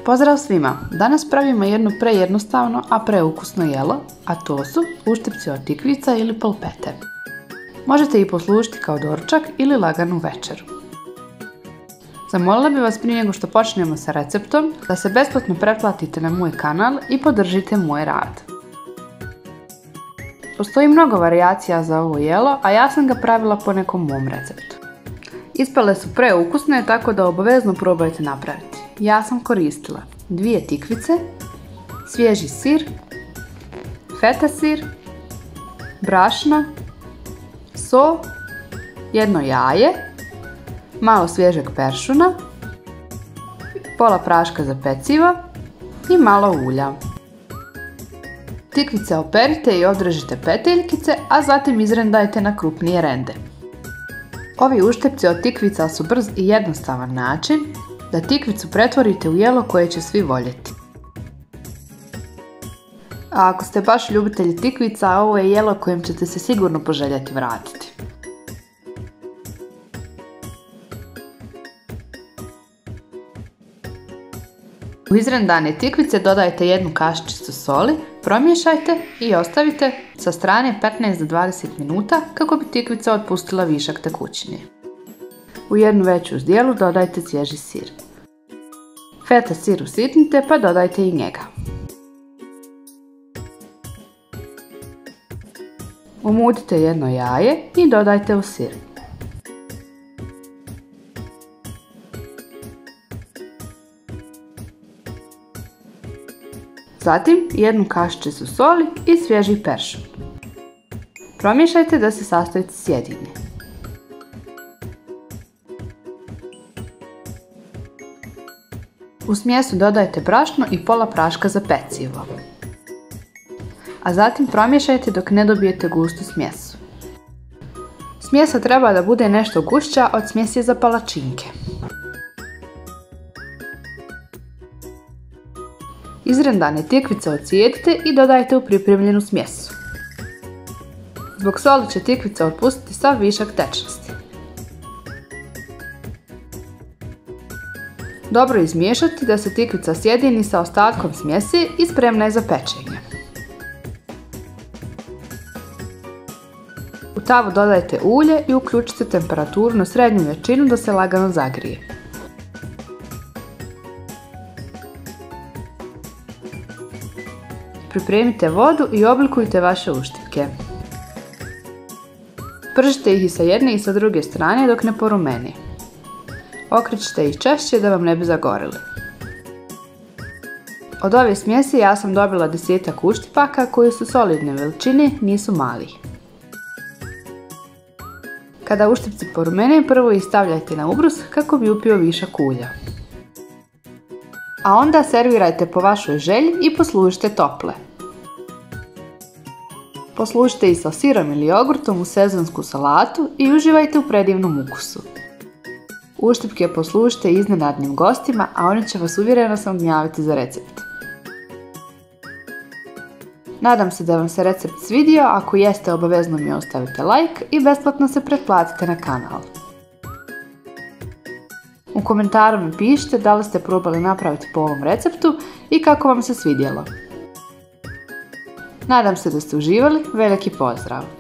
Pozdrav svima! Danas pravimo jedno prejednostavno, a preukusno jelo, a to su uštipci od tikvica ili polpete. Možete ih poslužiti kao doručak ili laganu večeru. Zamolila bih vas prije nego što počnemo sa receptom da se besplatno pretplatite na moj kanal i podržite moj rad. Postoji mnogo varijacija za ovo jelo, a ja sam ga pravila po nekom mom receptu. Ispale su preukusne, tako da obavezno probajte napraviti. Ja sam koristila 2 tikvice, svježi sir, feta sir, brašno, so, jedno jaje, malo svježeg peršuna, pola praška za pecivo i malo ulja. Tikvice operite i odrežite peteljkice, a zatim izrendajte na krupnije rende. Ovi uštepci od tikvica su brz i jednostavan način da tikvicu pretvorite u jelo koje će svi voljeti. A ako ste baš ljubitelji tikvica, ovo je jelo kojem ćete se sigurno poželjeti vratiti. U izrendane tikvice dodajte jednu kašičicu soli, promiješajte i ostavite sa strane 15 do 20 minuta kako bi tikvica otpustila višak tekućine. U jednu veću zdjelu dodajte svježi sir. Feta sir usitnite pa dodajte i njega. Umutite jedno jaje i dodajte u sir. Zatim jednu kašičicu soli i svježi peršun. Promiješajte da se sastojci sjedine. U smjesu dodajte brašno i pola praška za pecivo. A zatim promiješajte dok ne dobijete gustu smjesu. Smjesa treba da bude nešto gušća od smjesi za palačinke. Izrendane tikvice ocijedite i dodajte u pripremljenu smjesu. Zbog soli će tikvica otpustiti sav višak tečnosti. Dobro izmiješati da se tikvica sjedini sa ostatkom smjesi i spremna je za pečenje. U tavu dodajte ulje i uključite temperaturu na srednju jačinu da se lagano zagrije. Pripremite vodu i oblikujte vaše uštipke. Pržite ih i sa jedne i sa druge strane dok ne porumeni. Okrećite ih češće da vam ne bi zagorili. Od ove smjesi ja sam dobila 10 uštipaka koji su solidne veličine, nisu mali. Kada uštipci porumene, prvo ih stavljajte na ubrus kako bi upio višak ulja. A onda servirajte po vašoj želji i poslužite tople. Poslužite ih sa sirom ili jogurtom u sezonsku salatu i uživajte u predivnom ukusu. Uštipke poslužite iznenadnim gostima, a oni će vas, uvjerena sam, gnjaviti za recept. Nadam se da vam se recept svidio, ako jeste obavezno mi ostavite like i besplatno se pretplatite na kanal. U komentaru mi pišite da li ste probali napraviti po ovom receptu i kako vam se svidjelo. Nadam se da ste uživali, veliki pozdrav!